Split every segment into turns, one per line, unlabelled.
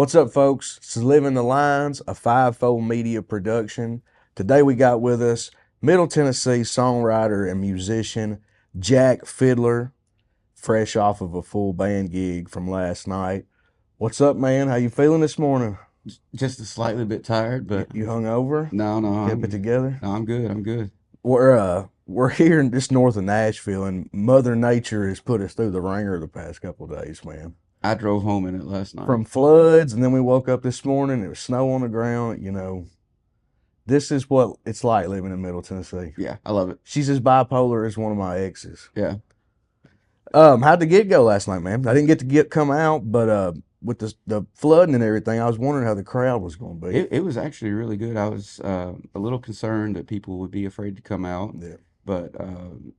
What's up, folks? This is Living the Lines, a five-fold media production. Today we got with us Middle Tennessee songwriter and musician Jak Fiddler, fresh off of a full band gig from last night. What's up, man? How you feeling this morning?
Just a slightly bit tired,
You,
but
you hung over?
no, no,
Kept it together?
I'm good. I'm good.
We're here in just north of Nashville, and Mother Nature has put us through the ringer the past couple of days, man.
I drove home in it last night.
From floods, and then we woke up this morning. It was snow on the ground. This is what it's like living in Middle Tennessee.
Yeah, I love it.
She's as bipolar as one of my exes.
Yeah,
How'd the gig go last night, man? I didn't get to come out, but with the flooding and everything, I was wondering how the crowd was going to be.
it was actually really good. I was a little concerned that people would be afraid to come out,
Yeah,
but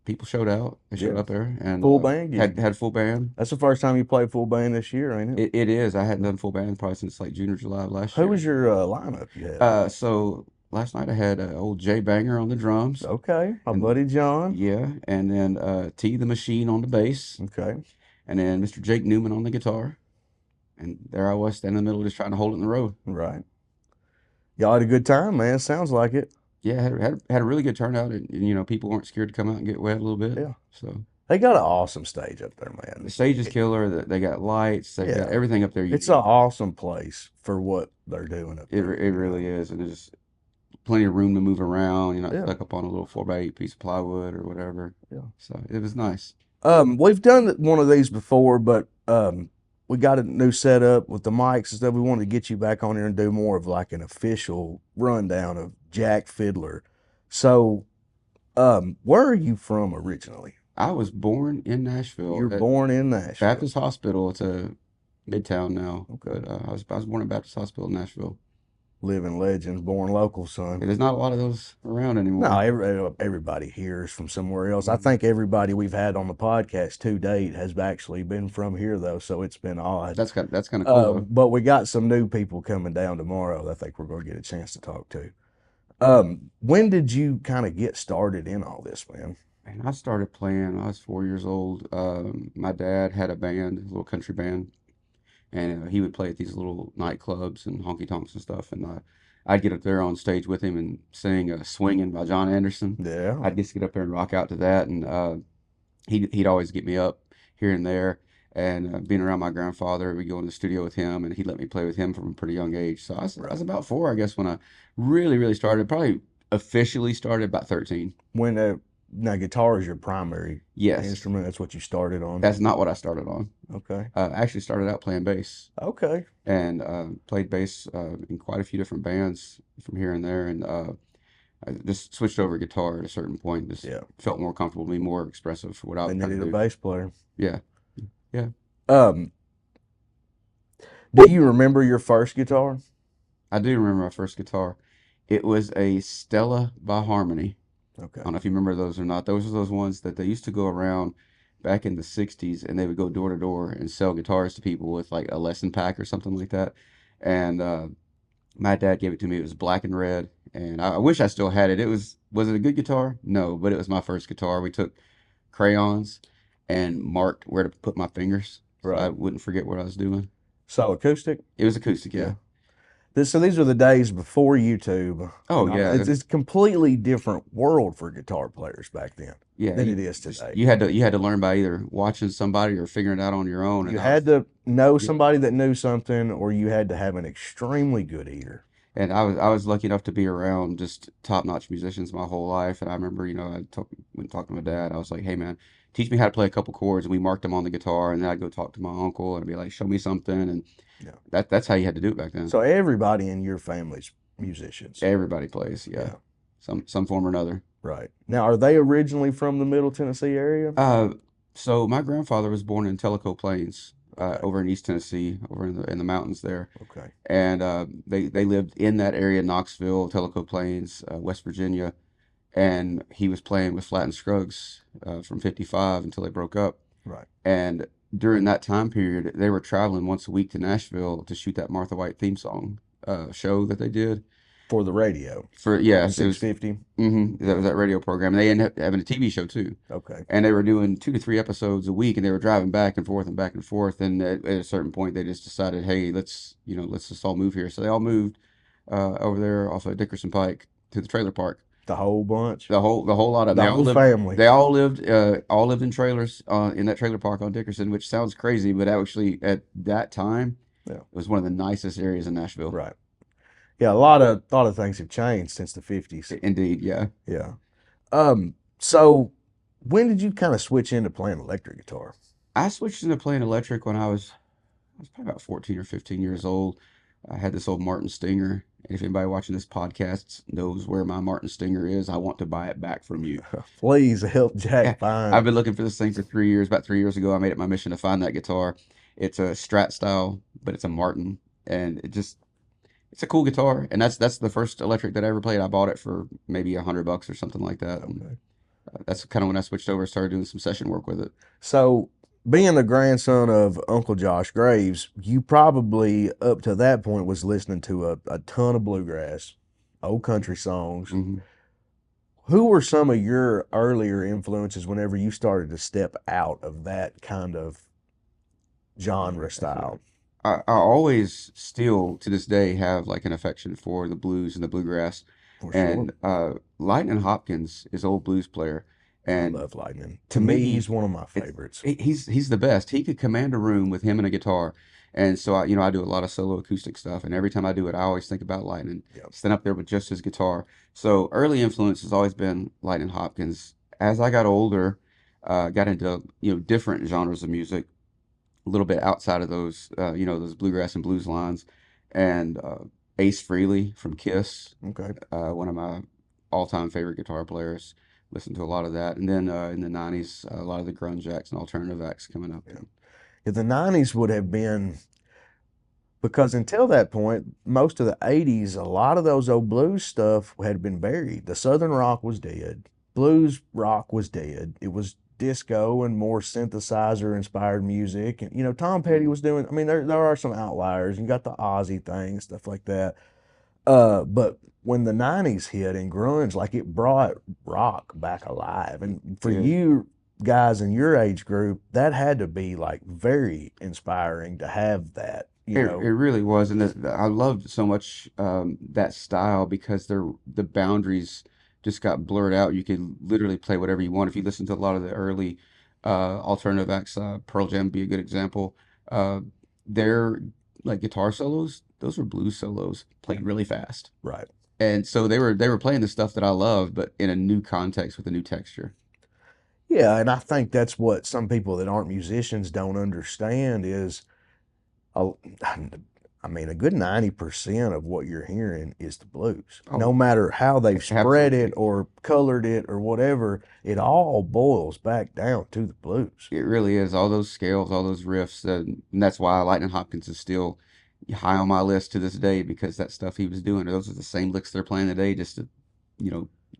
people showed out. They showed
yeah.
up there and
Full band
had
gig.
had full band.
That's the first time you played full band this year, ain't it?
It is. I hadn't done full band probably since like June or July of last
Who
year.
was your lineup you had?
So last night I had old Jay Banger on the drums,
Okay, my
and
buddy John.
yeah, and then T the Machine on the bass.
Okay,
And then Mr. Jake Newman on the guitar. And there I was standing in the middle just trying to hold it in the road.
right. Y'all had a good time, man. Sounds like it.
Yeah, had a really good turnout. And people weren't scared to come out and get wet a little bit.
Yeah.
So
They got an awesome stage up there,
the
man.
stage is killer. They got lights. They've got
Yeah.
everything up there you
It's an
need.
awesome place for what they're doing up there.
It really is. And there's plenty of room to move around. You're not
Yeah,
stuck up on a little 4x8 piece of plywood or whatever.
yeah.
So it was nice.
We've done one of these before, but we got a new setup with the mics and stuff. We wanted to get you back on here and do more of like an official rundown of Jak Fiddler. So, where are you from originally?
I was born in Nashville
You're
at
born in Nashville.
Baptist Hospital. It's a Midtown now,
Okay.
but I was born at Baptist Hospital in Nashville.
Living legends, born local, son.
Yeah, there's not a lot of those around
No,
anymore.
everybody here is from somewhere else. I
Mhm.
think everybody we've had on the podcast to date has actually been from here, though, so it's been odd.
That's kind of cool though.
But we got some new people coming down tomorrow that I think we're going to get a chance to talk to. When did you kind of get started in all this, man?
And I started playing. I was 4 years old. My dad had a band, a little country band, and he would play at these little nightclubs and honky tonks and stuff. And I'd get up there on stage with him and sing "Swinging" by John Anderson.
Yeah,
I'd just get up there and rock out to that, and he'd always get me up here and there. And being around my grandfather, we'd go in the studio with him, and he'd let me play with him from a pretty young age. So I was
right.
about four, I guess, when I really, really started. Probably officially started about 13.
When now guitar is your primary
Yes,
instrument. That's what you started on.
that's not what I started on.
Okay.
I actually started out playing bass
Okay.
and played bass in quite a few different bands from here and there, and I just switched over to guitar at a certain point. Just
Yeah.
felt more comfortable, being more expressive for what I
They
was trying
needed a
to do.
bass player.
Yeah, yeah.
Um, do you remember your first guitar?
I do remember my first guitar. It was a Stella by Harmony. I
Okay.
don't know if you remember those or not. Those are those ones that they used to go around back in the 60s, and they would go door to door and sell guitars to people with like a lesson pack or something like that. And my dad gave it to me. It was black and red, and I wish I still had it. Was it a good guitar? No, but it was my first guitar. We took crayons and marked where to put my fingers so I
Right.
wouldn't forget what I was doing.
So acoustic?
It was acoustic,
Yeah.
yeah.
So these are the days before YouTube,
Oh
and all that.
yeah,
It's a completely different world for guitar players back then
yeah.
than
You
it is
just
today.
you had to learn by either watching somebody or figuring it out on your own.
You
And I
had
was
to know
yeah,
somebody that knew something, or you had to have an extremely good ear.
and I was lucky enough to be around just top-notch musicians my whole life. And I remember, went and talked to my dad. I was like, "Hey man, teach me how to play a couple chords." And we marked them on the guitar, and then I'd go talk to my uncle and I'd be like, "Show me something." And
Yeah.
that's how you had to do it back then.
So everybody in your family's musicians.
Everybody plays, yeah,
Yeah.
some form or another.
Right. Now, are they originally from the Middle Tennessee area?
Uh, so my grandfather was born in Tellico Plains,
Okay.
over in East Tennessee, over in the mountains there.
Okay.
And they lived in that area, Knoxville, Tellico Plains, West Virginia, and he was playing with Flatt and Scruggs from '55 until they broke up.
Right.
And during that time period, they were traveling once a week to Nashville to shoot that Martha White theme song show that they did.
for the radio
for
on
yeah, it was
650.
that was that radio program. And they ended up having a TV show too.
Okay.
And they were doing 2 to 3 episodes a week, and they were driving back and forth and back and forth. And at a certain point, they just decided, hey, let's just all move here. So they all moved over there off of Dickerson Pike to the trailer park.
The whole bunch,
The whole lot of them.
the whole family.
They all lived in trailers in that trailer park on Dickerson, which sounds crazy, but actually at that time,
Yeah.
it was one of the nicest areas in Nashville.
Right. Yeah, a lot of things have changed since the 50s.
Indeed, yeah.
Yeah. So when did you kind of switch into playing electric guitar?
I switched into playing electric when I was probably about 14 or 15 years old. I had this old Martin Stinger. And if anybody watching this podcast knows where my Martin Stinger is, I want to buy it back from you.
Please help
Yeah,
Jack find
I've
it.
been looking for this thing for 3 years. About 3 years ago, I made it my mission to find that guitar. It's a Strat style, but it's a Martin, and it's a cool guitar. And that's the first electric that I ever played. I bought it for maybe $100 or something like that. And
Okay.
that's kind of when I switched over and started doing some session work with it.
So, being the grandson of Uncle Josh Graves, you probably up to that point was listening to a ton of bluegrass, old country songs.
Hmm.
Who were some of your earlier influences whenever you started to step out of that kind of
Yeah,
genre
definitely.
style?
I always still to this day have like an affection for the blues and the bluegrass.
For sure.
And Lightnin' Hopkins is an old blues player.
I
And
love Lightning.
to
To me,
me,
he's one of my
it's
favorites.
he's the best. He could command a room with him and a guitar. And so I do a lot of solo acoustic stuff. And every time I do it, I always think about Lightnin',
Yep.
stand up there with just his guitar. So early influence has always been Lightnin' Hopkins. As I got older, got into different genres of music a little bit outside of those bluegrass and blues lines. And Ace Frehley from Kiss,
Okay.
one of my all-time favorite guitar players. Listened to a lot of that. And then in the 90s, a lot of the grunge acts and alternative acts coming up.
Yeah. Yeah, the 90s would have been, because until that point, most of the 80s, a lot of those old blues stuff had been buried. The Southern rock was dead, blues rock was dead. It was disco and more synthesizer inspired music. And, Tom Petty
Mhm.
was doing, I mean, there are some outliers. You got the Ozzy thing, stuff like that. But when the 90s hit and grunge, like it brought rock back alive. And for
Did.
you guys in your age group, that had to be like very inspiring to have that,
It really was, and I loved so much that style because the boundaries just got blurred out. You could literally play whatever you want. If you listen to a lot of the early alternative acts, Pearl Jam would be a good example. Uh, their like guitar solos, those were blues solos played really fast,
Right.
and so they were playing the stuff that I love, but in a new context with a new texture.
Yeah, and I think that's what some people that aren't musicians don't understand is a, I mean, a good 90% of what you're hearing is the blues. No
Oh,
matter how they've spread it
absolutely.
or colored it or whatever, it all boils back down to the blues.
It really is. All those scales, all those riffs, and that's why Lightning Hopkins is still high on my list to this day because that stuff he was doing, those are the same licks they're playing today, just a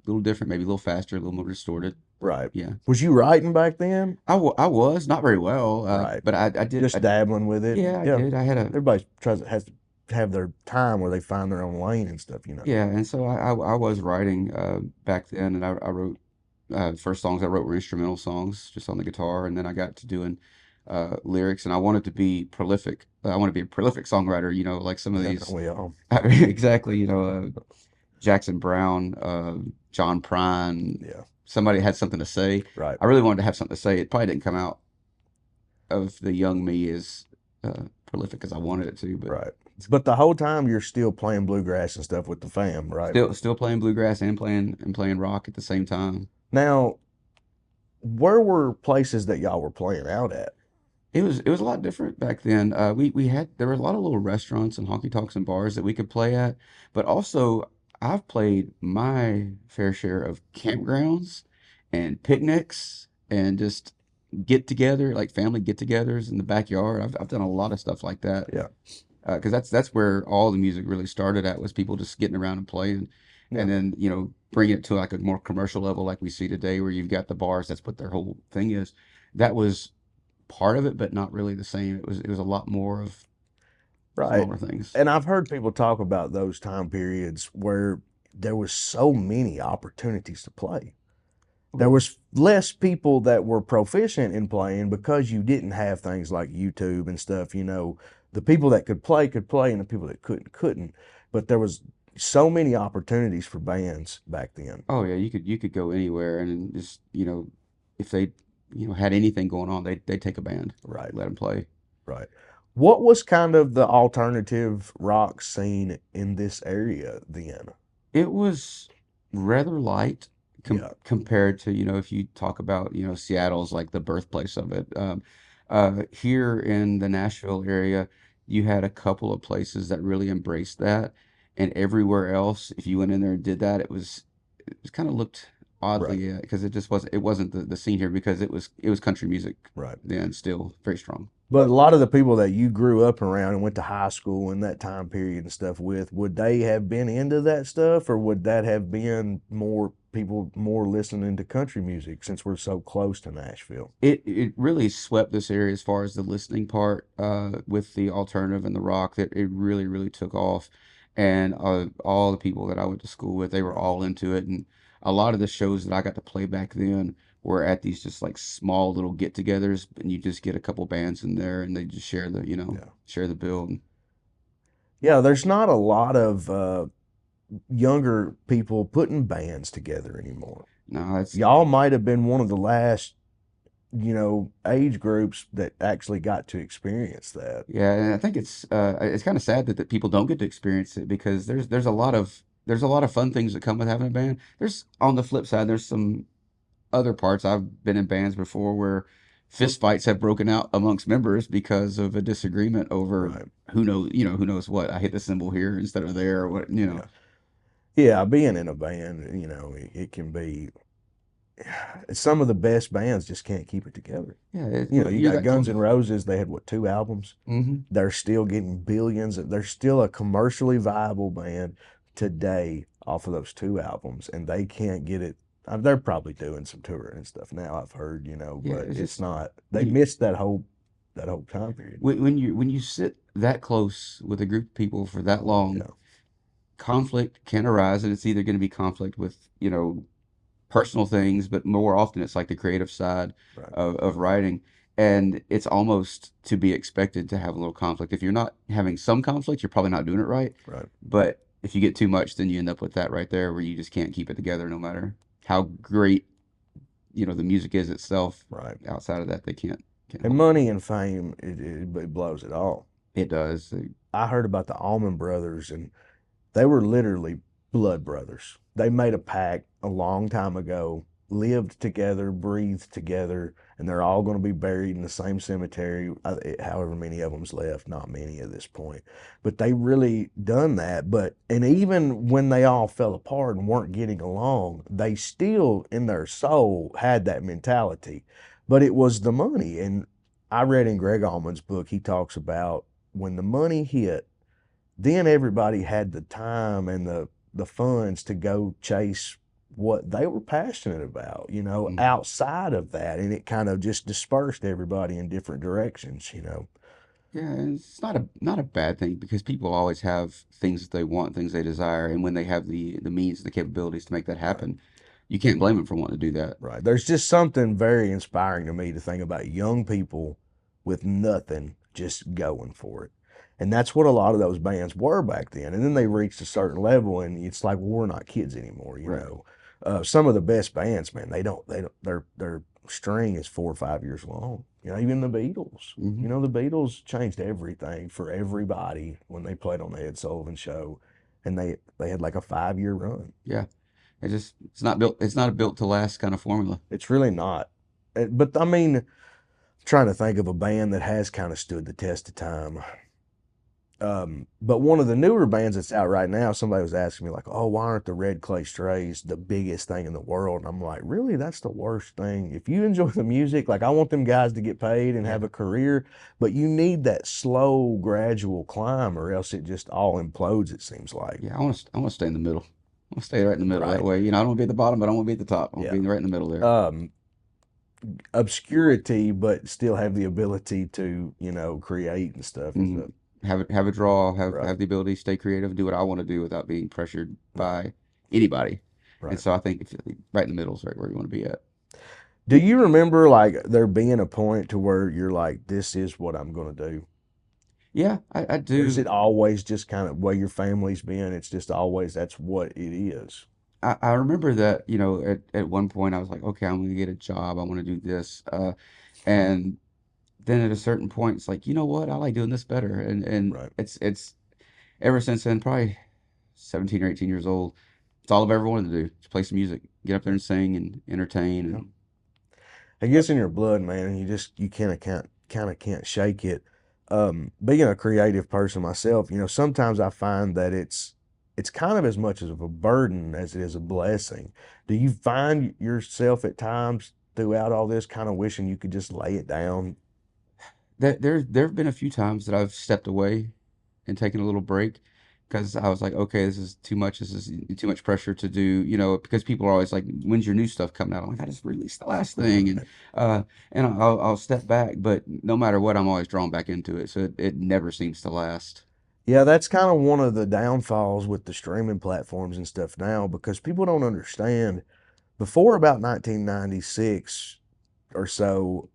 little different, maybe a little faster, a little more distorted.
Right.
Yeah,
Was you writing back then?
I was not very well,
Right.
but I did.
Just dabbling with it.
Yeah, I
Yeah.
did. I had a
Everybody has to have their time where they find their own lane and stuff.
Yeah, and so I was writing back then, and I wrote first songs I wrote were instrumental songs just on the guitar, and then I got to doing lyrics, and I wanted to be prolific. I want to be a prolific songwriter, like some of these.
We all.
Exactly, Jackson Brown, John Prine,
Yeah.
somebody had something to say.
Right.
I really wanted to have something to say. It probably didn't come out of the young me as prolific as I wanted it to, but
Right. But the whole time you're still playing bluegrass and stuff with the fam, right?
still playing bluegrass and playing rock at the same time.
Now, where were places that y'all were playing out at?
It was a lot different back then. There were a lot of little restaurants and honky tonks and bars that we could play at, but also I've played my fair share of campgrounds and picnics and just get together like family get-togethers in the backyard. I've done a lot of stuff like that
Yeah.
because that's where all the music really started at was people just getting around and playing,
Yeah.
and then bringing it to like a more commercial level like we see today where you've got the bars. That's what their whole thing is. That was part of it, but not really the same. It was a lot more of
Right.
smaller things.
And I've heard people talk about those time periods where there was so many opportunities to play.
Oh
There
yeah.
was less people that were proficient in playing because you didn't have things like YouTube and stuff. The people that could play, and the people that couldn't. But there was so many opportunities for bands back then.
Oh yeah, you could go anywhere and just, if they, had anything going on, they'd take a band,
Right,
let them play.
right. What was kind of the alternative rock scene in this area then?
It was rather light
Yeah,
compared to, if you talk about, Seattle's like the birthplace of it. Here in the Nashville area, you had a couple of places that really embraced that, and everywhere else, if you went in there and did that, it was kind of looked
right,
oddly, because it wasn't the scene here because it was country music
right.
then, still very strong.
But a lot of the people that you grew up around and went to high school in that time period and stuff with, would they have been into that stuff, or would that have been more people more listening to country music since we're so close to Nashville?
It really swept this area as far as the listening part, with the alternative and the rock, that it really really took off, and all the people that I went to school with, they were
Right.
all into it, and a lot of the shows that I got to play back then were at these just like small little get-togethers, and you just get a couple bands in there, and they just
Yeah.
share the bill. And
Yeah, there's not a lot of younger people putting bands together anymore.
no, it's
Y'all might have been one of the last, age groups that actually got to experience that.
Yeah, and I think it's kind of sad that people don't get to experience it because there's a lot of fun things that come with having a band. There's On the flip side, there's some other parts. I've been in bands before where fist fights have broken out amongst members because of a disagreement over
Right.
who knows what. I hit the cymbal here instead of there, or what.
Yeah. Yeah, being in a band, it can be some of the best bands just can't keep it together.
Yeah,
You know, you
you're
got
that
Guns
close.
N' Roses, they had what, two albums?
Hmm.
They're still getting billions. They're still a commercially viable band today off of those two albums, and they can't get it. They're probably doing some touring and stuff now, I've heard,
Yeah,
but
it's
it's
just
not. They
you
missed that whole time period.
when you sit that close with a group of people for that long,
Yeah,
conflict can arise, and it's either going to be conflict with, personal things, but more often it's like the creative side
right,
of writing. And it's almost to be expected to have a little conflict. If you're not having some conflict, you're probably not doing it right.
right,
But if you get too much, then you end up with that right there where you just can't keep it together no matter how great, the music is itself.
right.
Outside of that, they can't
And
hold it.
money and fame, it blows it all.
It does.
I heard about the Allman Brothers, and they were literally blood brothers. They made a pact a long time ago, lived together, breathed together, and they're all going to be buried in the same cemetery. However many of them's left, not many at this point. But they really done that. And even when they all fell apart and weren't getting along, they still in their soul had that mentality. But it was the money. And I read in Greg Allman's book, he talks about when the money hit, then everybody had the time and the funds to go chase what they were passionate about,
Mhm.
outside of that. And it kind of just dispersed everybody in different directions.
Yeah, and it's not a bad thing because people always have things that they want, things they desire, and when they have the means and the capabilities to make that
Right.
happen, you can't blame them for wanting to do that.
Right. There's just something very inspiring to me to think about young people with nothing just going for it. And that's what a lot of those bands were back then. And then they reached a certain level and it's like, well, we're not kids anymore,
Right.
Some of the best bands, man, they don't, their string is 4 or 5 years long. Even the Beatles.
Hmm.
The Beatles changed everything for everybody when they played on the Ed Sullivan Show, and they had like a 5 year run.
Yeah. It's not a built to last kind of formula.
It's really not. But I mean, trying to think of a band that has kind of stood the test of time. But one of the newer bands that's out right now, somebody was asking me like, "Oh, why aren't the Red Clay Strays the biggest thing in the world?" And I'm like, "Really? That's the worst thing. If you enjoy the music, like I want them guys to get paid and have
Yeah.
a career, but you need that slow, gradual climb, or else it just all implodes. It seems like."
Yeah, I want to stay in the middle. I want to stay right in the middle. That
Right?
way, I don't want to be at the bottom, but I don't want to be at the top. I want to
Yeah.
be right in the middle there.
Um, Obscurity, but still have the ability to create and stuff is
Hmm.
the
have a draw,
Right,
have the ability to stay creative, do what I want to do without being pressured
right,
by anybody. And
right.
so I think if right in the middle is right where you want to be at.
Do you remember like there being a point to where you're like, this is what I'm going to do?
Yeah, I
Or is
do.
it always just kind of where your family's been? It's just always that's what it is.
I remember that, at one point I was like, okay, I'm going to get a job. I want to do this. And then at a certain point, it's like, you know what? I like doing this better. And
Right.
it's ever since then, probably 17 or 18 years old, it's all I've ever wanted to do. Is play some music, get up there
Yeah.
and sing and entertain.
Yeah.
And
It gets in your blood, man, and you kind of can't shake it. Being a creative person myself, sometimes I find that it's kind of as much of a burden as it is a blessing. Do you find yourself at times throughout all this kind of wishing you could just lay it down?
there have been a few times that I've stepped away and taken a little break because I was like, okay, this is too much. This is too much pressure to do, because people are always like, when's your new stuff coming out? I'm like, I just released the last thing.
Right.
Uh, and I'll step back, but no matter what, I'm always drawn back into it. So it never seems to last.
Yeah, that's kind of one of the downfalls with the streaming platforms and stuff now because people don't understand. Before about 1996 or so,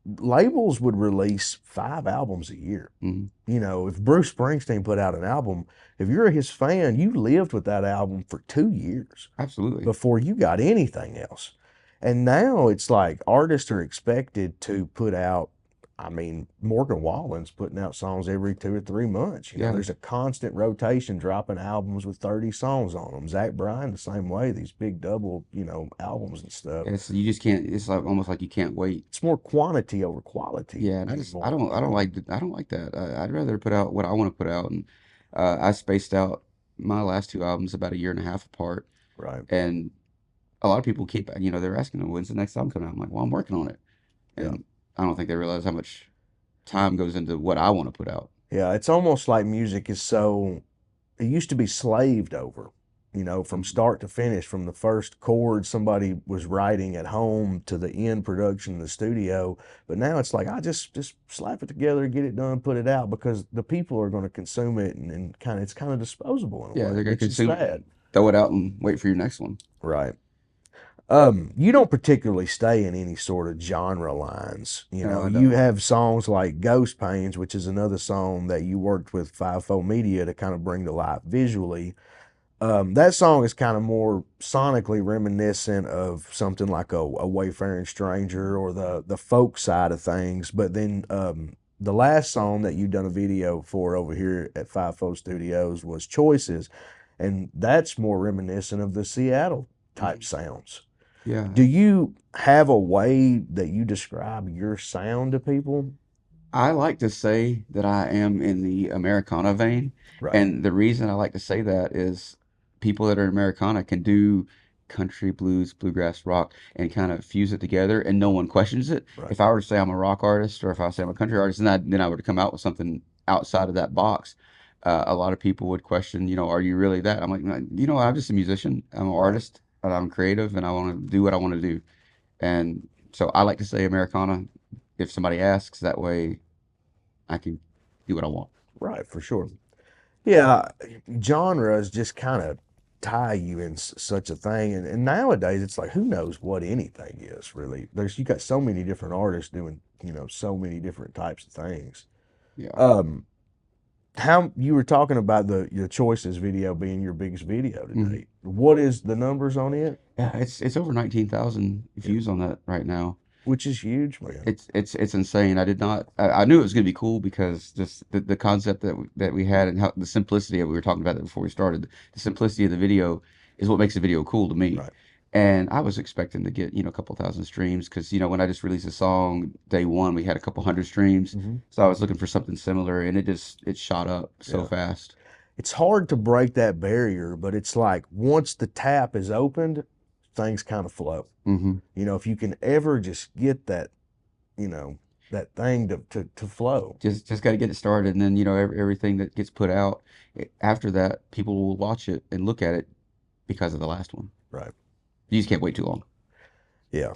labels would release 5 albums a year.
Hmm.
If Bruce Springsteen put out an album, if you're his fan, you lived with that album for 2 years
Absolutely.
before you got anything else. And now it's like artists are expected to put out, I mean, Morgan Wallen's putting out songs every 2 or 3 months.
Yeah.
There's a constant rotation dropping albums with 30 songs on them. Zach Bryan, the same way, these big double, albums and stuff.
It's you just can't. It's like almost like you can't wait.
It's more quantity over quality
Yeah, and
anymore.
I don't like that. I'd rather put out what I want to put out, and I spaced out my last two albums about a year and a half apart,
Right.
and a lot of people keep, they're asking, when's the next album coming out? I'm like, well, I'm working on it,
Yeah.
and I don't think they realize how much time goes into what I want to put out.
Yeah. It's almost like music is so, it used to be slaved over, from
Mhm.
start to finish, from the first chord somebody was writing at home to the end production in the studio. But now it's like, I just slap it together, get it done, put it out because the people are going to consume it and it's kind of disposable in a
Yeah,
way,
they're gonna
which is
consume it,
sad.
throw it out, and wait for your next one.
Right. You don't particularly stay in any sort of genre lines.
No, I
You
don't.
have songs like Ghost Pains, which is another song that you worked with 5 Media to kind of bring to life visually. That song is kind of more sonically reminiscent of something like a Wayfaring Stranger or the folk side of things. But then the last song that you've done a video for over here at 5 Studios was Choices, and that's more reminiscent of the Seattle type
Mhm.
sounds. Do
Yeah,
you have a way that you describe your sound to people?
I like to say that I am in the Americana vein,
Right,
and the reason I like to say that is people that are Americana can do country, blues, bluegrass, rock, and kind of fuse it together, and no one questions it.
right,
If I were to say I'm a rock artist, or if I say I'm a country artist, then I were to come out with something outside of that box, a lot of people would question, are you really that? I'm like, "No, I'm just a musician. I'm an
right.
artist, and I'm creative, and I want to do what I want to do." And so I like to say Americana if somebody asks, that way I can do what I want.
Right, for sure. Yeah, genres just kind of tie you in such a thing, and nowadays it's like who knows what anything is really. You got so many different artists doing so many different types of things.
Yeah.
Um, how you were talking about the choices video being your biggest video to
Hmm.
date. What is the numbers on it?
Yeah, it's over 19,000
Yeah,
views on that right now.
which is huge, man.
It's insane. I did not I knew it was going to be cool because just the concept that we had and how the simplicity of we were talking about that before we started. The simplicity of the video is what makes the video cool to me.
Right.
And I was expecting to get, a couple thousand streams because, when I just released a song day one, we had a couple hundred streams.
Hmm.
So I was looking for something similar and it shot up so
Yeah.
fast.
It's hard to break that barrier, but it's like once the tap is opened, things kind of flow.
Hmm.
If you can ever just get you know, that thing to flow.
Just got to get it started, and then everything that gets put out after that, people will watch it and look at it because of the last one.
Right.
You just can't wait too long.
Yeah.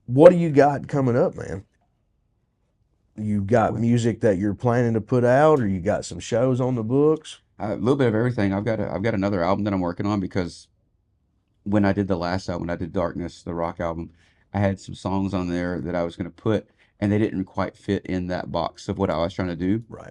What do you got coming up, man? You got
Well,
music that you're planning to put out, or you got some shows on the books?
a little bit of everything. I've got another album that I'm working on because when I did the last album, when I did Darkness, the rock album, I had some songs on there that I was going to put, and they didn't quite fit in that box of what I was trying to do.
Right.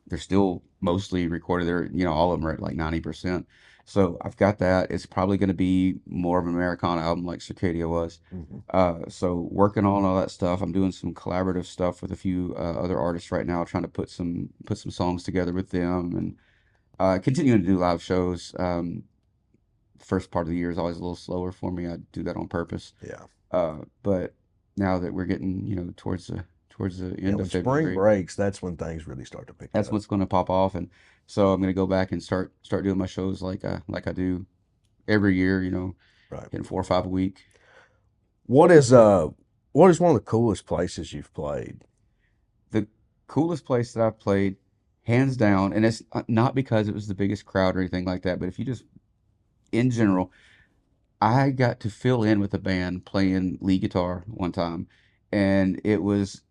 They're still mostly recorded. All of them are at like 90%. So I've got that. It's probably going to be more of an Americana album like Circadia was.
Hmm.
So working on all that stuff. I'm doing some collaborative stuff with a few other artists right now, trying to put some songs together with them and continuing to do live shows. First part of the year is always a little slower for me. I do that on purpose.
Yeah.
But now that we're getting, towards the
Yeah.
end of
When spring
February,
breaks, that's when things really start to pick
that's
up.
what's going to pop off. And so I'm going to go back and start doing my shows like I do every year.
Right.
Hitting 4 or 5 a week.
What is uh what is one of the coolest places you've played?
The coolest place that I've played, hands down, and it's not because it was the biggest crowd or anything like that, but if you just in general, I got to fill in with a band playing lead guitar one time, and it was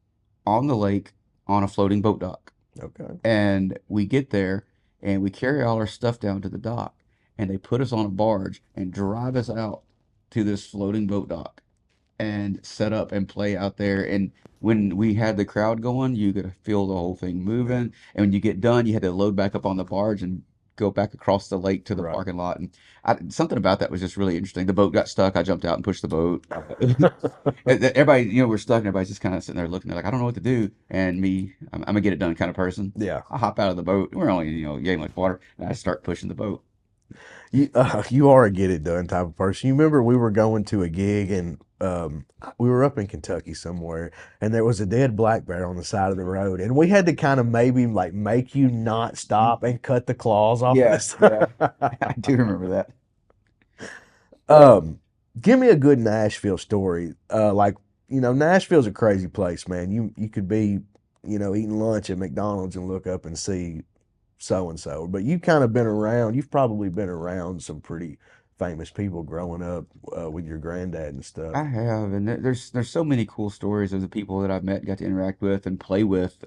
on the lake on a floating boat dock.
Okay.
And we get there and we carry all our stuff down to the dock, and they put us on a barge and drive us out to this floating boat dock and set up and play out there. And when we had the crowd going, you could feel the whole thing
Yeah.
moving. And when you get done, you had to load back up on the barge and go back across the lake to the
Right.
parking lot. And something about that was just really interesting. The boat got stuck. I jumped out and pushed the boat. Everybody, we're stuck, and everybody's just kind of sitting there looking. They're like, I don't know what to do. And me, I'm gonna get it done kind of person.
Yeah.
I hop out of the boat. We're only, yay much water, and I start pushing the boat.
You are a get it done type of person. You remember we were going to a gig and we were up in Kentucky somewhere, and there was a dead black bear on the side of the road, and we had to kind of maybe like make you not stop and cut the claws off of
Yeah,
this.
yeah, I do remember that.
um, Give me a good Nashville story. Nashville's a crazy place, man. You could be, eating lunch at McDonald's and look up and see so and so. But you've kind of been around. You've probably been around some pretty famous people growing up with your granddad and
I
stuff.
have, and there's so many cool stories of the people that I've met, got to interact with, and play with.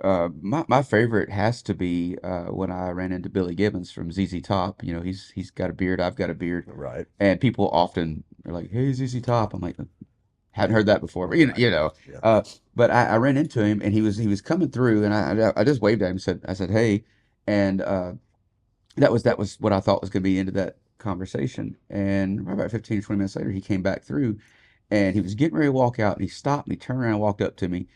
My favorite has to be when I ran into Billy Gibbons from ZZ Top. He's got a beard, I've got a beard,
Right.
and people often are like, "Hey, ZZ Top." I'm like, hadn't heard that before, but
Right. Yeah.
Uh, but I ran into him, and he was coming through, and I just waved at him, and said, "Hey," and that was what I thought was going to be the end of that conversation. And about 15 or 20 minutes later, he came back through, and he was getting ready to walk out, and he stopped, and he turned around and walked up to me,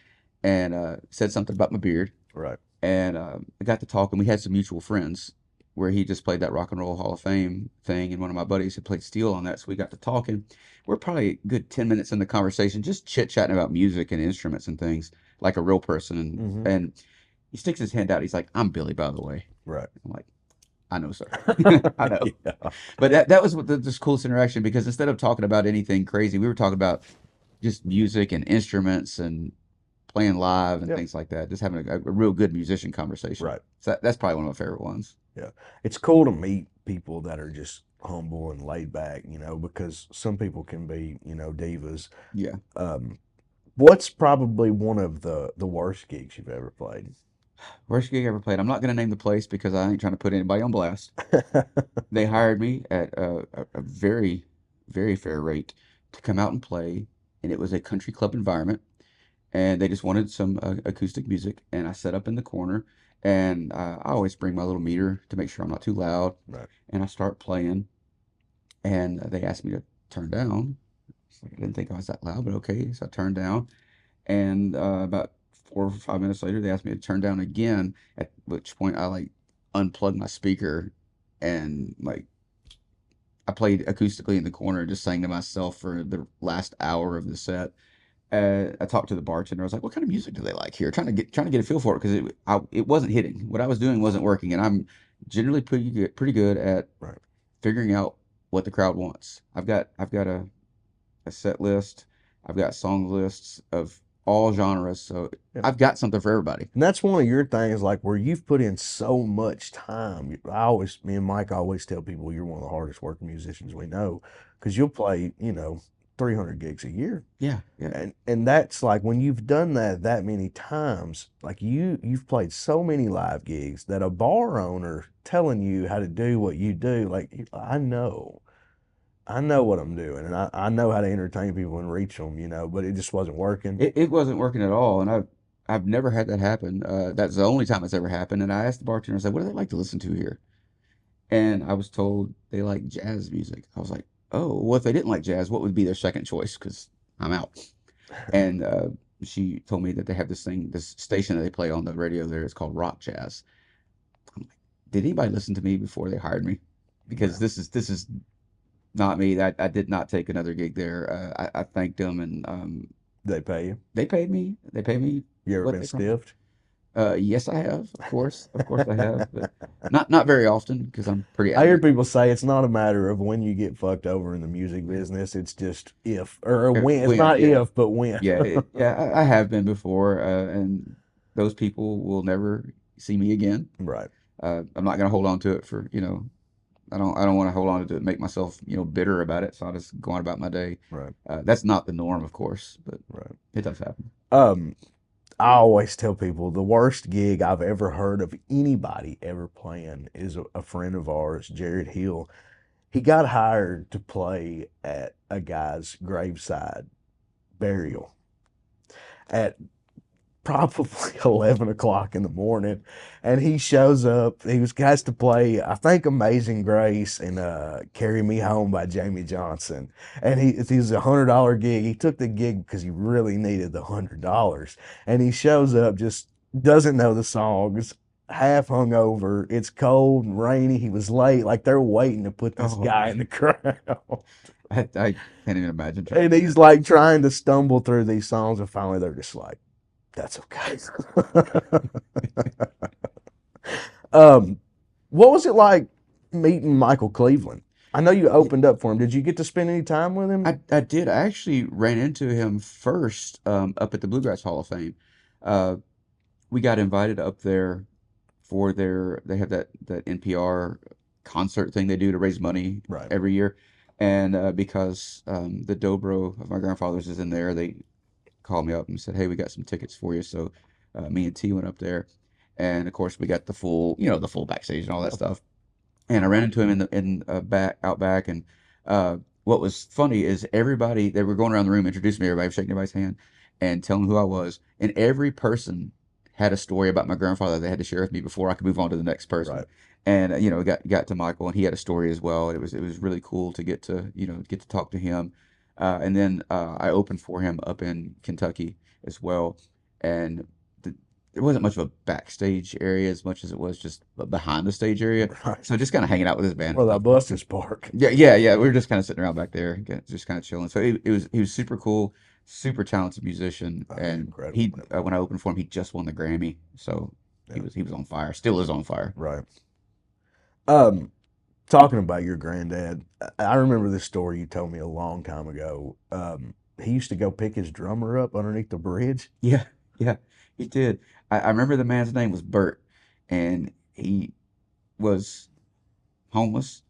and said something about my beard.
Right.
And I got to talking. We had some mutual friends where he just played that Rock and Roll Hall of Fame thing, and one of my buddies had played steel on that. So we got to talking. We're probably a good 10 minutes in the conversation, just chit chatting about music and instruments and things like a real person. And,
Hmm.
and he sticks his hand out. He's like, "I'm Billy, by the way."
Right.
I'm like, "I know, sir." I know.
Yeah.
But that was what this coolest interaction, because instead of talking about anything crazy, we were talking about just music and instruments and playing live and
Yep.
things like that. Just having a real good musician conversation.
Right.
So that's probably one of my favorite ones.
Yeah. It's cool to meet people that are just humble and laid back, because some people can be, divas.
Yeah.
Um, what's probably one of the worst gigs you've ever played?
Worst gig I ever played. I'm not going to name the place because I ain't trying to put anybody on blast. They hired me at a very, very fair rate to come out and play, and it was a country club environment. And they just wanted some acoustic music. And I set up in the corner, and I always bring my little meter to make sure I'm not too loud.
Right.
And I start playing, and they asked me to turn down. It's like, I didn't think I was that loud, but okay. So I turned down, and about 4 or 5 minutes later, they asked me to turn down again. At which point, I like unplugged my speaker, and like I played acoustically in the corner, just sang to myself for the last hour of the set. I talked to the bartender. I was like, "What kind of music do they like here?" Trying to get a feel for it, because it wasn't hitting. What I was doing wasn't working, and I'm generally pretty good at
Right.
figuring out what the crowd wants. I've got a set list. I've got song lists of all genres, so
Yeah.
I've got something for everybody.
And that's one of your things, like where you've put in so much time. Me and Mike always tell people you're one of the hardest working musicians we know because you'll play, 300 gigs a year.
Yeah, yeah.
And that's like when you've done that many times, like you've played so many live gigs that a bar owner telling you how to do what you do, like I know what I'm doing, and I know how to entertain people and reach them, but it just wasn't working.
It wasn't working at all, and I've never had that happen. That's the only time it's ever happened. And I asked the bartender, I said, "What do they like to listen to here?" And I was told they like jazz music. I was like, "Oh, well, if they didn't like jazz, what would be their second choice? Because I'm out." And she told me that they have this station that they play on the radio there. It's called rock jazz. I'm like, did anybody listen to me before they hired me? Because
No,
this is not me. I did not take another gig there. I thanked them, and
they pay you.
they paid me. They paid me
You ever
what
been
they promised.
stiffed?
Yes, I have, of course I have, but not very often because I'm pretty
I hear
adamant.
people say it's not a matter of when you get fucked over in the music business. It's just if or when. It's
When,
not
yeah,
if, but when.
I have been before, and those people will never see me again.
Right,
I'm not gonna hold on to it for, I don't want to hold on to it and make myself, bitter about it. So I'll just go on about my day.
right,
That's not the norm, of course, but
right.
it does happen.
Um, I always tell people the worst gig I've ever heard of anybody ever playing is a friend of ours, Jared Hill. He got hired to play at a guy's graveside burial at probably 11 o'clock in the morning. And he shows up. Has to play, I think, Amazing Grace and Carry Me Home by Jamie Johnson. And it was $100 gig. He took the gig because he really needed the $100. And he shows up, just doesn't know the songs, half hungover. It's cold and rainy. He was late. Like they're waiting to put this
Oh
guy in the
man,
crowd.
I can't even imagine trying to
And
do
he's
that.
like trying to stumble through these songs. And finally, they're just like, that's okay. um, what was it like meeting Michael Cleveland? I know you
Yeah,
opened up for him. Did you get to spend any time with him?
I did. I actually ran into him first up at the Bluegrass Hall of Fame. Uh, we got invited up there for they have that NPR concert thing they do to raise money
Right.
every year. And because the dobro of my grandfather's is in there, they called me up and said, "Hey, we got some tickets for you." So me and T went up there, and of course we got the full backstage and all that
Yep.
stuff. And I ran into him in back out back, and uh, what was funny is everybody they were going around the room introducing me, everybody shaking everybody's hand and telling who I was, and every person had a story about my grandfather they had to share with me before I could move on to the next person.
Right.
And got to Michael, and he had a story as well. It was really cool to get to talk to him, and then I opened for him up in Kentucky as well, and the, there wasn't much of a backstage area as much as it was just behind the stage area.
Right.
So just kind of hanging out with his band and
Well, that
stuff.
bus is park.
Yeah, yeah, yeah. We were just kind of sitting around back there, just kind of chilling. So he was super cool, super talented musician,
Oh, he's
and
incredible.
he when I opened for him, he just won the Grammy, so he
Yeah.
was he was on fire, still is on fire.
Right. Um, Talking about your granddad, I remember this story you told me a long time ago. He used to go pick his drummer up underneath the bridge.
Yeah, yeah, he did. I remember the man's name was Bert, and he was homeless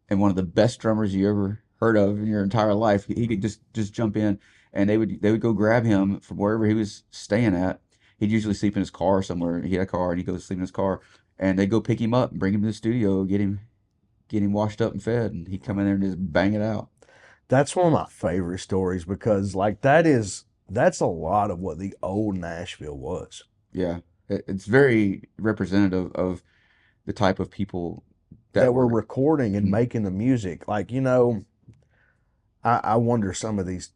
and one of the best drummers you ever heard of in your entire life. He could just jump in, and they would go grab him from wherever he was staying at. He'd usually sleep in his car somewhere. He had a car, and he'd go sleep in his car, and they'd go pick him up and bring him to the studio, get him washed up and fed, and he'd come in there and just bang it out.
That's one of my favorite stories because, like, that's a lot of what the old Nashville was.
Yeah, it's very representative of the type of people that
That were
were.
recording and
Mhm,
making the music. Like, I wonder some of these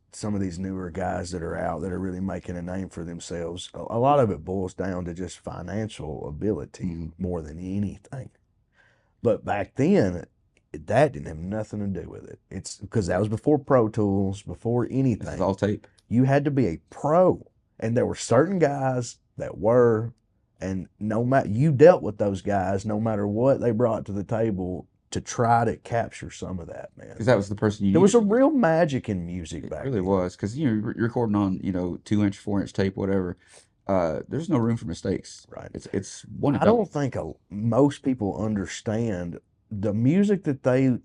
newer guys that are out that are really making a name for themselves. A lot of it boils down to just financial ability
mhm.
more than anything. But back then, that didn't have nothing to do with it. It's because that was before Pro Tools, before
This is
anything.
all tape.
You had to be a pro, and there were certain guys that were, and no matter you dealt with those guys, no matter what they brought to the table to try to capture some of that, man.
Because that was the person you
There was a
needed.
real magic in music
It
back
really
then.
was, because you're recording on 2 inch, 4 inch tape, whatever. There's no room for mistakes.
Right.
It's one and
I
done.
don't think most people understand the music that they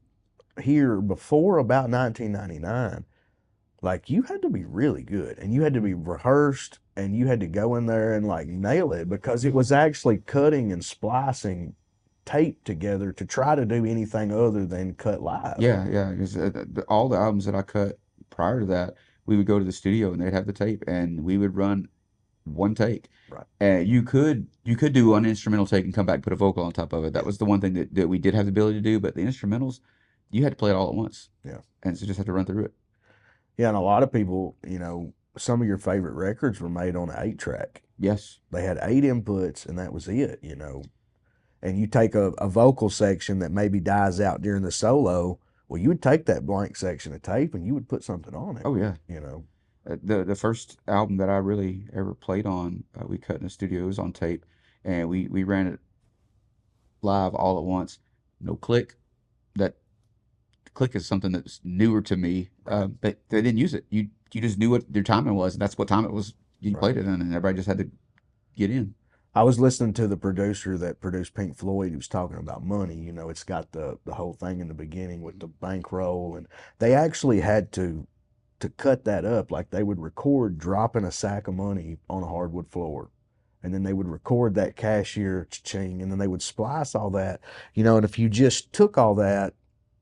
hear before about 1999. like you had to be really good and you had to be rehearsed and you had to go in there and like nail it because it was actually cutting and splicing tape together to try to do anything other than cut live.
Yeah, yeah, because all the albums that I cut prior to that, we would go to the studio and they'd have the tape, and we would run one take.
Right.
And you could do one instrumental take and come back and put a vocal on top of it. That
Yeah.
was the one thing that we did have the ability to do, but the instrumentals, you had to play it all at once,
Yeah.
and so you just had to run through it.
Yeah. And a lot of people, some of your favorite records were made on an 8 track.
Yes.
They had 8 inputs and that was it. And you take a vocal section that maybe dies out during the solo. Well, you would take that blank section of tape and you would put something on it,
Oh yeah.
you know.
The first album that I really ever played on, we cut in the studio. It was on tape, and we ran it live all at once. No click. That click is something that's newer to me.
Right.
They didn't use it. You just knew what your timing was, and that's what time it was. You
Right.
played it in, and everybody just had to get in.
I was listening to the producer that produced Pink Floyd. He was talking about money. It's got the whole thing in the beginning with the bankroll, and they actually had to cut that up. Like they would record dropping a sack of money on a hardwood floor, and then they would record that cashier ching, and then they would splice all that. And if you just took all that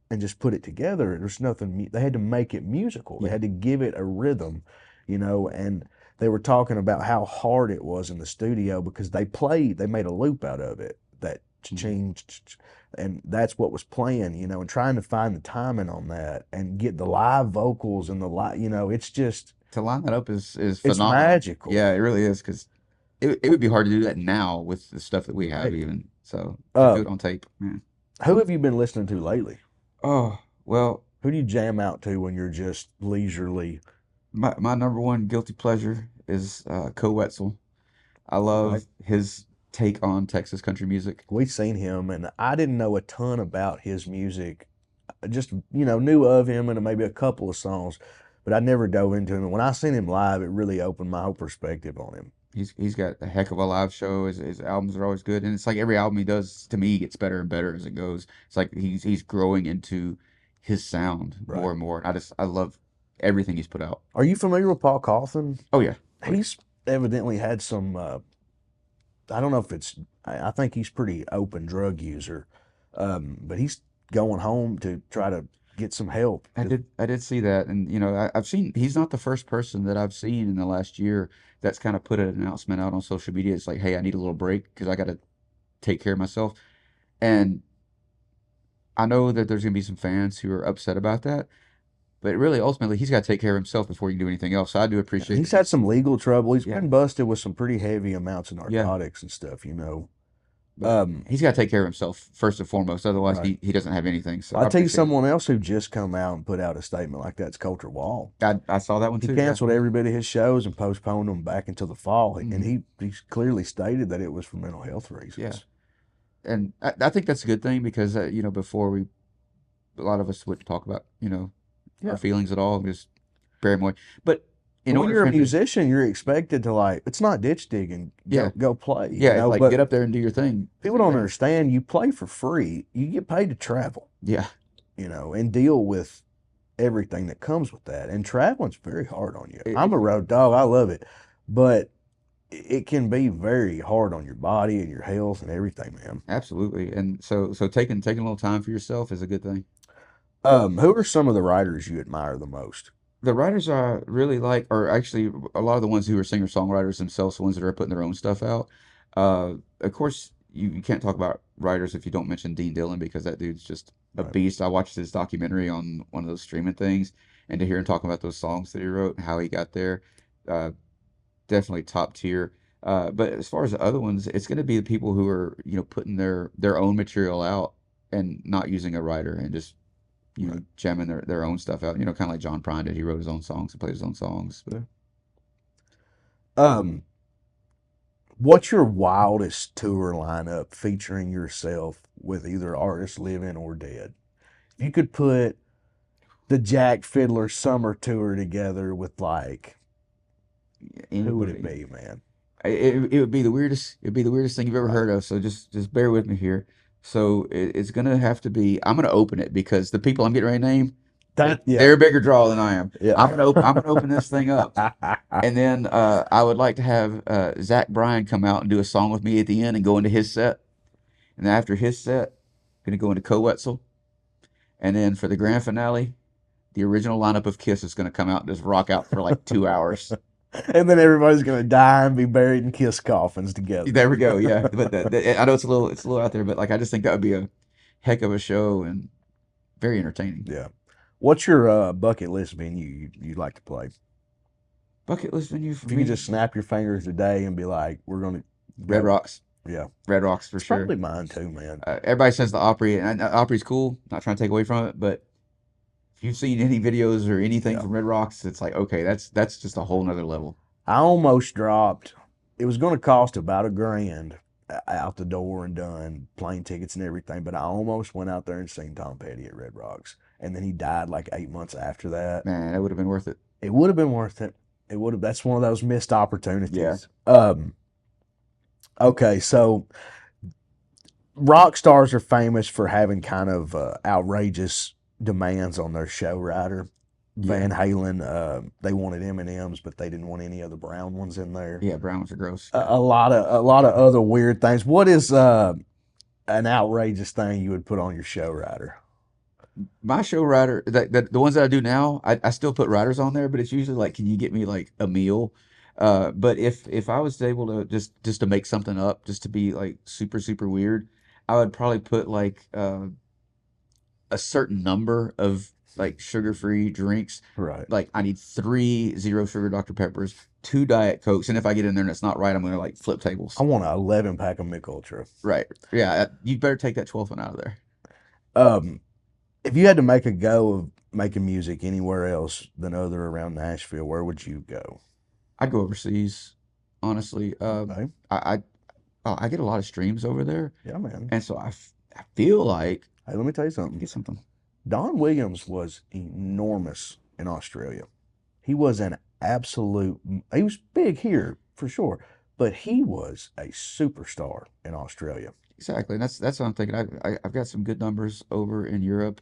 and just put it together. There's nothing. They had to make it musical. They
Yeah.
had to give it a rhythm. And they were talking about how hard it was in the studio because they made a loop out of it that
Mhm.
changed, and that's what was playing. And trying to find the timing on that and get the live vocals and the live. It's just
To line that up is
it's
phenomenal.
magical,
Yeah, it really is because it would be hard to do that now with the stuff that we have
right?
even. So to do
Uh,
it on tape, man.
who have you been listening to lately?
Oh, well,
Who do you jam out to when you're just leisurely?
my number one guilty pleasure is Co Wetzel. I
Right.
love his take on Texas country music.
We've seen him, and I didn't know a ton about his music. I just knew of him and maybe a couple of songs, but I never dove into him. And when I seen him live, it really opened my whole perspective on him.
He's got a heck of a live show. His albums are always good, and it's like every album he does to me gets better and better as it goes. It's like he's growing into his sound
Right.
more and more. And I love everything he's put out.
Are you familiar with Paul Cauthen?
Oh yeah, oh yeah.
He's evidently had some. I don't know if it's. I think he's pretty open drug user, but he's going home to try to get some help.
I did see that, and I've seen he's not the first person that I've seen in the last year that's kind of put an announcement out on social media. It's like, hey, I need a little break because I got to take care of myself. And I know that there's gonna be some fans who are upset about that, but really, ultimately, he's got to take care of himself before he can do anything else. So I do appreciate
He's
that
had
he's,
some legal trouble. He's
yeah,
been busted with some pretty heavy amounts of
yeah,
narcotics and stuff.
but
Um,
he's got to take care of himself first and foremost. Otherwise,
right.
he doesn't have anything. So I
I'll tell you
appreciate it.
someone else who just come out and put out a statement like that's Coulter Wall.
I saw that one
He
too. Yeah.
canceled every bit of his shows and postponed them back until the fall, and
Hmm.
he clearly stated that it was for mental health
Yeah.
reasons.
And I think that's a good thing because before a lot of us wouldn't talk about our
Yeah.
feelings at all, just bury them away. But in
When
order
you're
for
a
him to,
musician, you're expected to like. It's not ditch digging.
yeah,
Go play.
yeah, it's like
But
get up there and do your thing.
people don't understand. You play for free. You get paid to travel.
Yeah,
And deal with everything that comes with that. And traveling's very hard on you.
it,
I'm a road dog. I love it, but it can be very hard on your body and your health and everything, man.
absolutely. And so taking a little time for yourself is a good thing.
Who are some of the writers you admire the most?
The writers I really like are actually a lot of the ones who are singer-songwriters themselves, the ones that are putting their own stuff out. Of course, you can't talk about writers if you don't mention Dean Dillon because that dude's just a
Right.
beast. I watched his documentary on one of those streaming things, and to hear him talking about those songs that he wrote and how he got there, uh, definitely top tier. But as far as the other ones, it's going to be the people who are, putting their own material out and not using a writer and just
Right.
jamming their own stuff out. Kind of like John Prine did. He wrote his own songs and played his own songs. But
Yeah. Um, what's your wildest tour lineup featuring yourself with either artists living or dead? If you could put the Jak Fiddler summer tour together with like, who would it
anybody,
be, man?
it would be the weirdest. It'd be the weirdest thing you've ever
Right.
heard of. So just bear with me here. So it's gonna have to be. I'm gonna open it because the people I'm getting ready to name,
That yeah.
They're a bigger draw than I am.
Yeah.
I'm gonna open this thing up, and then I would like to have Zach Bryan come out and do a song with me at the end and go into his set. And after his set, gonna go into Co-Wetzel, and then for the grand finale, the original lineup of Kiss is gonna come out and just rock out for like 2 hours.
And then everybody's gonna die and be buried in kiss coffins together.
There we go. Yeah, but I know it's a little out there, but like I just think that would be a heck of a show and very entertaining.
Yeah. What's your bucket list venue you'd like to play?
Bucket list venue for
If you could
me,
just snap your fingers today and be like, we're gonna
Red
go.
Rocks.
Yeah.
Red Rocks for
It's
sure.
probably mine too, man.
Everybody says the Opry, and Opry's cool. Not trying to take away from it, but if you've seen any videos or anything
Yeah.
from Red Rocks, it's like okay, that's just a whole nother level.
I almost dropped. It was going to cost about $1,000 out the door and done, plane tickets and everything. But I almost went out there and seen Tom Petty at Red Rocks, and then he died like 8 months after that.
Man, that would have been worth it.
It would have been worth it. It would have. That's one of those missed
Yeah.
opportunities. Okay, so rock stars are famous for having kind of outrageous demands on their show rider. Van
Yeah.
Halen, they wanted M&Ms, but they didn't want any of the brown ones in there.
Yeah, Browns are gross.
A lot of other weird things. What is an outrageous thing you would put on your show rider?
My show rider, the ones that I do now, I still put riders on there, but it's usually like, can you get me like a meal? But if I was able to just to make something up, just to be like super super weird, I would probably put like a certain number of like sugar-free drinks.
Right.
Like I need three zero sugar Dr. Peppers, two Diet Cokes, and if I get in there and it's not right, I'm gonna like flip
I
tables.
want an 11 pack of Mick Ultra.
Right. Yeah, you better take that 12 one out of there.
Um, if you had to make a go of making music anywhere else than other around Nashville, where would you go?
I'd go overseas, honestly.
Okay.
I get a lot of streams over there,
Yeah, man.
and so I feel like
Hey, let me tell you
I can
something.
get something.
Don Williams was enormous in Australia. He was an absolute, he was big here for sure, but he was a superstar in Australia.
Exactly, and that's what I'm thinking. I've got some good numbers over in Europe,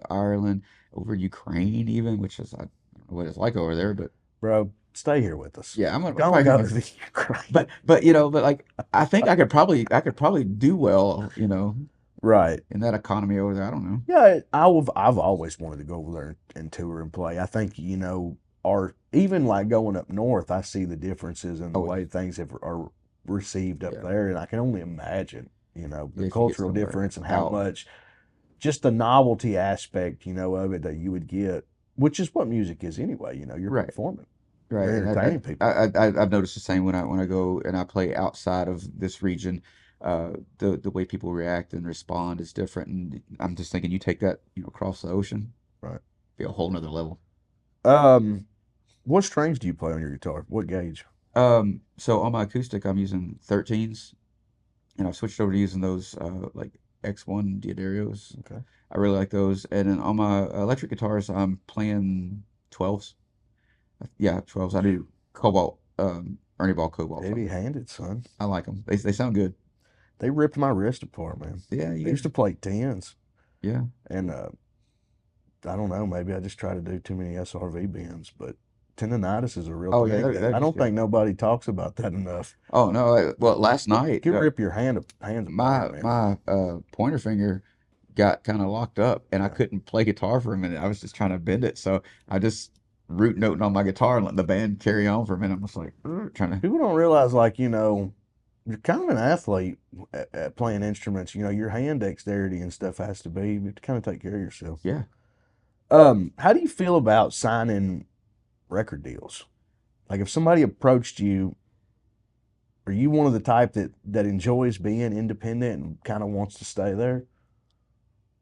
Ireland, over Ukraine even, which is I don't know what it's like over there, but
Bro, stay here with us.
yeah, I'm
Don't
probably
go
gonna
to
get.
the Ukraine.
But but like I think I could probably do well,
Right.
in that economy over there. I don't know.
Yeah, I've always wanted to go over there and tour and play. I think, our even like going up north, I see the differences in the
Oh
way things are received up
yeah,
there, and I can only imagine, the
yeah. If you get
cultural
somewhere
difference and how
out,
much just the novelty aspect, of it that you would get, which is what music is anyway. You're
right.
performing,
Right,
you're
and
entertaining people.
I've noticed the same when I go and I play outside of this region, the way people react and respond is different, and I'm just thinking you take that across the ocean,
Right.
be a whole nother level.
Um, what strings do you play on your guitar? What gauge?
So on my acoustic I'm using 13s, and I've switched over to using those like X1 Diodaros.
Okay.
I really like those, and then on my electric guitars I'm playing 12s. Yeah, 12s. I do Cobalt, Ernie Ball Cobalt.
Heavy handed, son.
I like them. They sound good.
They ripped my wrist apart, man.
Yeah,
I used to play tens,
yeah.
and I don't know. Maybe I just try to do too many SRV bends, but tendonitis is a real
Oh yeah,
thing, man.
that
I
just
don't
get.
think nobody talks about that enough.
Oh no, well last night
Can rip your hands apart, man.
my pointer finger got kind of locked up, and I
Yeah.
couldn't play guitar for a minute. I was just trying to bend it, so I just root noting on my guitar and letting the band carry on for a minute. I'm just like trying to.
People don't realize, like, you're kind of an athlete at playing instruments. Your hand dexterity and stuff has to be. You have to kind of take care of yourself.
Yeah.
How do you feel about signing record deals? Like, if somebody approached you, are you one of the type that enjoys being independent and kind of wants to stay there?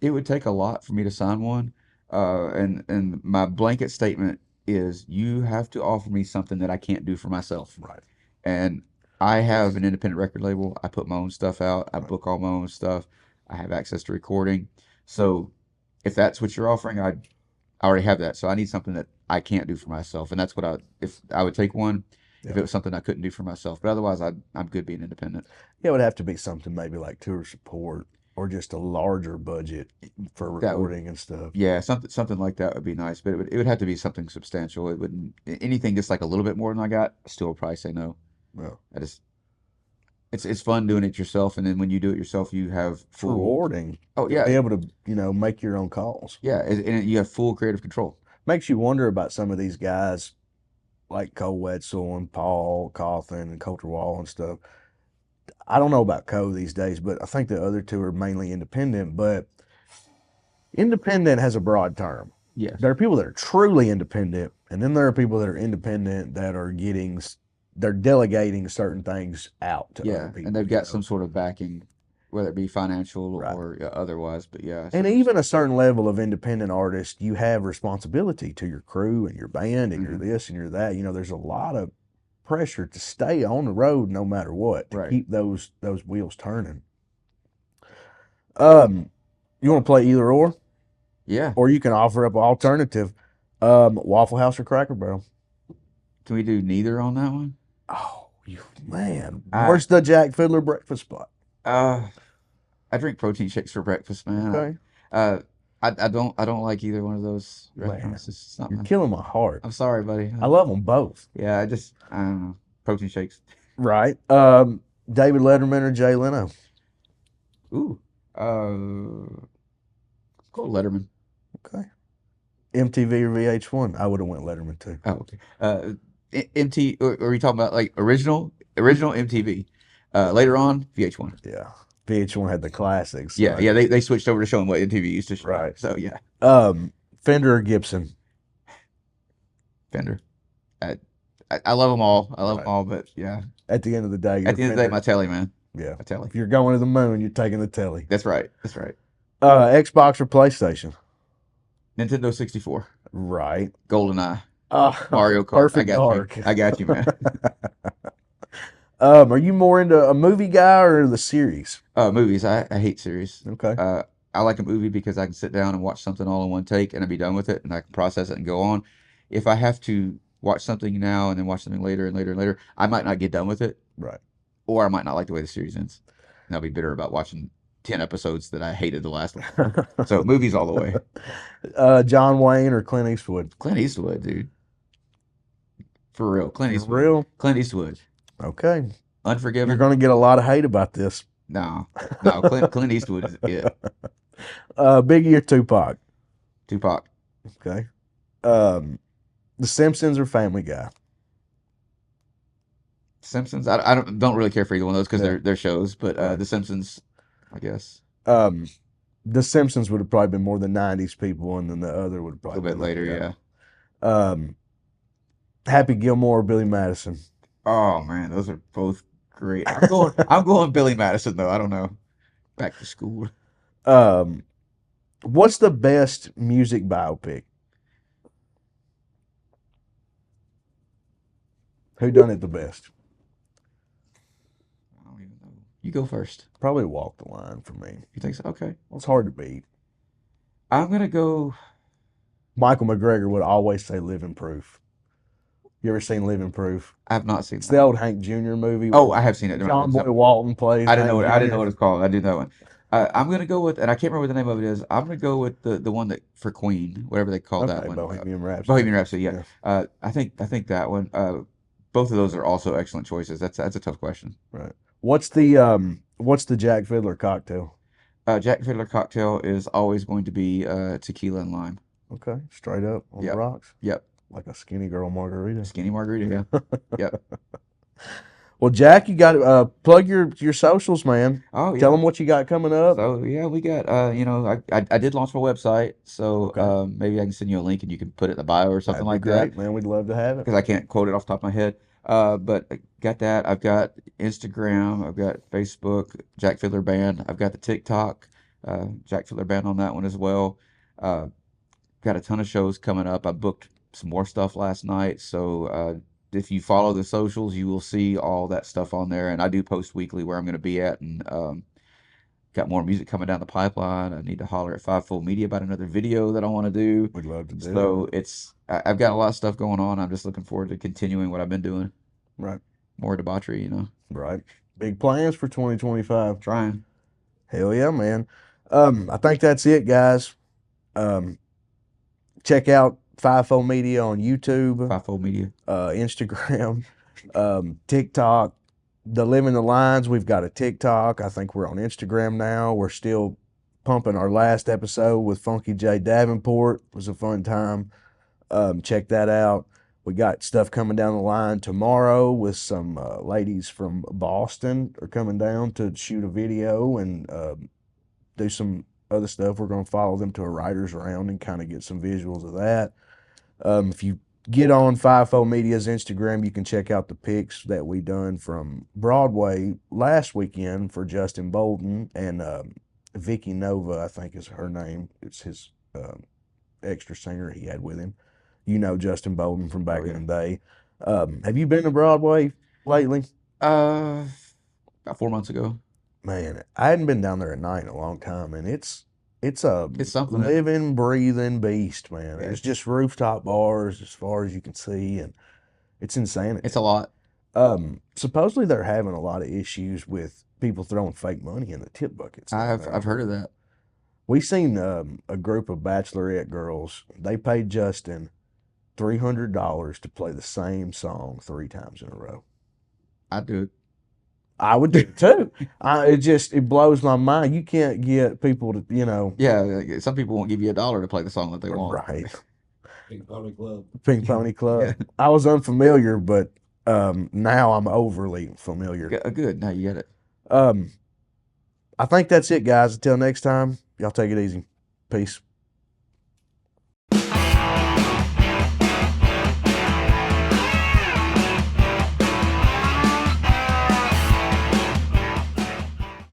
It would take a lot for me to sign one. And my blanket statement is you have to offer me something that I can't do for myself.
Right.
And I have an independent record label. I put my own stuff out. I
Right.
book all my own stuff. I have access to recording. So if that's what you're offering, I already have that. So I need something that I can't do for myself. And that's what if I would take one, if
Yeah.
it was something I couldn't do for myself. But otherwise, I'm good being independent.
Yeah, it would have to be something maybe like tour support. or just a larger budget for
That would,
recording and stuff.
yeah, something like that would be nice, but it would have to be something substantial. It wouldn't anything just like a little bit more than I got. I still would probably say no.
Well,
I just it's fun doing it yourself, and then when you do it yourself, you have
it's
full.
rewarding
Oh
to be
yeah,
able to, make your own calls.
yeah, and you have full creative control.
Makes you wonder about some of these guys like Cole Wetzel and Paul Cawthon and Coulter Wall and stuff. I don't know about Cole these days, but I think the other two are mainly independent. But independent has a broad term.
Yes.
There are people that are truly independent, and then there are people that are independent that are they're delegating certain things out to other
Yeah, and
people,
they've got some sort of backing, whether it be financial
Right.
or otherwise. But yeah,
And
so
even a certain level of independent artist, you have responsibility to your crew and your band and your
mhm,
this and your that. There's a lot of pressure to stay on the road no matter what, to
right.
keep those wheels turning. Um, you want to play either
Yeah.
or you can offer up an alternative. Waffle House or Cracker Barrel.
Can we do neither on that one?
Oh, man,
I
where's the Jack Fiddler breakfast spot?
uh I drink protein shakes for breakfast, man.
Okay,
Uh I don't like either one of those
man,
restaurants. It's not
you're
my.
killing my heart.
I'm sorry, buddy.
I love them both.
Yeah, I don't know. Protein shakes.
Right. David Letterman or Jay Leno?
Ooh. Let's go Letterman.
Okay. MTV or VH1? I would have went Letterman too.
Oh, okay. MT, or are you talking about like original MTV? Later on, VH1.
Yeah. VH1 had the classics.
Yeah,
So,
yeah, they switched over to showing what MTV used to show.
right.
So yeah,
Fender or Gibson?
Fender. I, I love them all. I love them
Right.
all, but yeah,
At the end of the day, you're
at the end of the day,
Fender.
my telly, man,
Yeah.
my telly.
If you're going to the moon, you're taking the telly.
That's right. That's right.
Xbox or PlayStation?
Nintendo 64,
Right.
GoldenEye,
Uh,
Mario Kart. I
Perfect
got you.
Dark.
I got you, man.
Are you more into a movie guy or the series?
Movies. I hate series.
Okay.
I like a movie because I can sit down and watch something all in one take and I'll be done with it and I can process it and go on. If I have to watch something now and then watch something later and later and later, I might not get done with it,
Right.
or I might not like the way the series ends. And I'll be bitter about watching 10 episodes that I hated the last one. So movies all the way.
John Wayne or Clint Eastwood?
Clint Eastwood, dude. For real. Clint
For
Eastwood.
real?
Clint Eastwood.
Okay. You're
Unforgiven?
going to get a lot of hate about this.
No. No, Clint Eastwood is it.
Biggie or Tupac?
Tupac.
Okay. The Simpsons or Family Guy?
Simpsons. I don't really care for either one of those because
Yeah.
they're shows, but
Right.
The Simpsons, I guess,
Um, the Simpsons would have probably been more the '90s people, and then the other would have
a little
probably
bit
been
later, yeah.
Happy Gilmore or Billy Madison.
Oh man, those are both great. I'm going Billy Madison though. I don't know. Back to school.
um, what's the best music biopic? Who done it the best?
I don't even know. You go first.
Probably Walk the Line for me.
You think so? Okay.
It's hard to beat.
I'm gonna go.
Michael McGregor would always say "Living Proof." You ever seen Living Proof?
I have not seen
It's
that
the
one.
old Hank Jr. movie
Oh,
where
I have seen it.
John Boy Walton plays
I didn't know
Hank
what I didn't know
Jr.
what it's called. I do that one. I'm gonna go with, and I can't remember what the name of it is. I'm gonna go with the one that for Queen, whatever they call that
Okay,
one.
Bohemian Rhapsody.
Bohemian Rhapsody. Yeah.
Yeah,
I think that one. Both of those are also excellent choices. That's a tough question.
right. What's the Jack Fiddler cocktail?
Jack Fiddler cocktail is always going to be tequila and lime.
Okay, straight up on the
Yep.
rocks,
Yep.
like a skinny girl margarita.
Skinny margarita. Yeah. Yep.
Well, Jack, you got to plug your socials, man.
Oh
Tell
yeah.
them what you got coming up.
So yeah, we got I did launch my website, so
Okay,
maybe I can send you a link and you can put it in the bio or something
that'd be
like that
great, man. We'd love to have it.
because I can't quote it off the top of my head. But I got that. I've got Instagram. I've got Facebook, Jack Fiddler Band. I've got the TikTok, Jack Fiddler Band on that one as well. Uh, got a ton of shows coming up. I booked some more stuff last night, so if you follow the socials, you will see all that stuff on there. And I do post weekly where I'm going to be at, and got more music coming down the pipeline. I need to holler at Fivefold Media about another video that I want to do.
We'd love to do it.
So I've got a lot of stuff going on. I'm just looking forward to continuing what I've been doing.
Right,
More debauchery,
right. Big plans for 2025.
Trying.
Hell yeah, man. I think that's it, guys. Um, check out FIFO Media on YouTube,
Fivefold Media.
Instagram, TikTok. The Living the Lines, we've got a TikTok. I think we're on Instagram now. We're still pumping our last episode with Funky J Davenport. It was a fun time. Check that out. We got stuff coming down the line tomorrow with some ladies from Boston are coming down to shoot a video and do some other stuff. We're going to follow them to a writer's round and kind of get some visuals of that. If you get on FIFO Media's Instagram, you can check out the pics that we done from Broadway last weekend for Justin Bolton and Vicky Nova, I think is her name. It's his extra singer he had with him. You know Justin Bolton from back
Oh
in
yeah.
the day. Have you been to Broadway lately?
Uh, about 4 months ago.
Man, I hadn't been down there at night in a long time, and it's a
It's something that
living, breathing beast, man.
yeah,
There's just rooftop bars as far as you can see, and it's
it's
insanity.
a lot.
Supposedly they're having a lot of issues with people throwing fake money in the tip buckets down
I've
there.
heard of that.
We seen a group of bachelorette girls. They paid Justin $300 to play the same song 3 times in a row.
I do
I would do it too. It blows my mind. You can't get people to
Yeah, like, some people won't give you $1 to play the song that they want.
right.
Pink Pony Club.
Pink Pony
Yeah,
Club. I was unfamiliar, but now I'm overly familiar.
good. Now you get it.
Um, I think that's it, guys. Until next time, y'all take it easy. Peace.